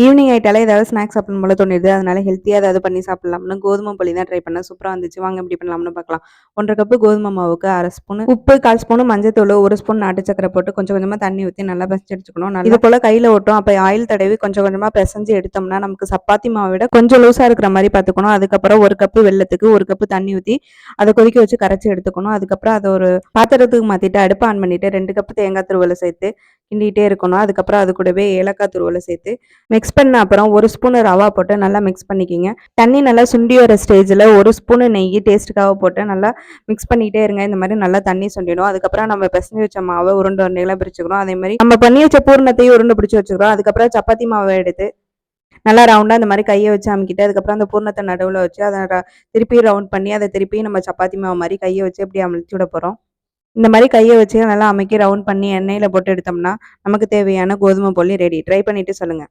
Evening ஆயிட்டாலே ஏதாவது snacks சாப்பிடணும் போல தோணுது. அதனால ஹெல்த்தியா ஏதாவது பண்ணி சாப்பிடலாம்னு கோதுமை போலி தான் ட்ரை பண்ணேன். சூப்பரா வந்துச்சு. வாங்க எப்படி பண்ணலாம்னு பார்க்கலாம். 1 1/2 கப்பு கோதுமை மாவுக்கு 1/2 ஸ்பூன் உப்பு, 1/4 ஸ்பூன் மஞ்சத்தூள், 1 ஸ்பூன் நாட்டு சக்கரை போட்டு கொஞ்சம் கொஞ்சமா தண்ணி ஊத்தி நல்லா பிசைஞ்சு எடுத்துக்கணும். இது போல கையில ஒட்டும். அப்ப ஆயில் தடவி கொஞ்சம் கொஞ்சமா பிசைஞ்சு எடுத்தோம்னா நமக்கு சப்பாத்தி மாவை விட கொஞ்சம் லூஸா இருக்கிற மாதிரி பார்த்துக்கணும். அதுக்கப்புறம் 1 கப்பு வெல்லத்துக்கு 1 கப்பு தண்ணி ஊத்தி அதை கொதிக்க வச்சு கரைச்சி எடுத்துக்கணும். அதுக்கப்புறம் அதை ஒரு பாத்திரத்துக்கு மாத்திட்டு அடுப்பு ஆன் பண்ணிட்டு 2 கப்பு தேங்காய் துருவலை சேர்த்து கிண்டிகிட்டே இருக்கணும். அதுக்கப்புறம் அது கூடவே ஏலக்காய் துருவலை சேர்த்து மிக்ஸ் பண்ண அப்புறம் 1 ஸ்பூன் ரவா போட்டு நல்லா மிக்ஸ் பண்ணிக்கிங்க. தண்ணி நல்லா சுண்டி வர ஸ்டேஜில் 1 ஸ்பூன் நெய் டேஸ்ட்டுக்காக போட்டு நல்லா மிக்ஸ் பண்ணிகிட்டே இருங்க. இந்த மாதிரி நல்லா தண்ணி சுண்டிடும். அதுக்கப்புறம் நம்ம பிசைஞ்சு வச்ச மாவை உருண்டை உருண்டைகளாக பிரிச்சுக்கிறோம். அதே மாதிரி நம்ம பண்ணி வச்ச பூர்ணத்தையும் உருண்டை பிடிச்சி வச்சுக்கிறோம். அதுக்கப்புறம் சப்பாத்தி மாவை எடுத்து நல்லா ரவுண்டாக இந்த மாதிரி கையை வச்சு அமுக்கிட்டு அதுக்கப்புறம் அந்த பூர்ணத்தை நடுவில் வச்சு அதை திருப்பி ரவுண்ட் பண்ணி அதை திருப்பி நம்ம சப்பாத்தி மாவு மாதிரி கையை வச்சு அப்படி அமுச்சு விட போகிறோம். இந்த மாதிரி கையை வச்சு நல்லா அமுக்கி ரவுண்ட் பண்ணி எண்ணெயில் போட்டு எடுத்தோம்னா நமக்கு தேவையான கோதுமை போலி ரெடி. ட்ரை பண்ணிட்டு சொல்லுங்கள்.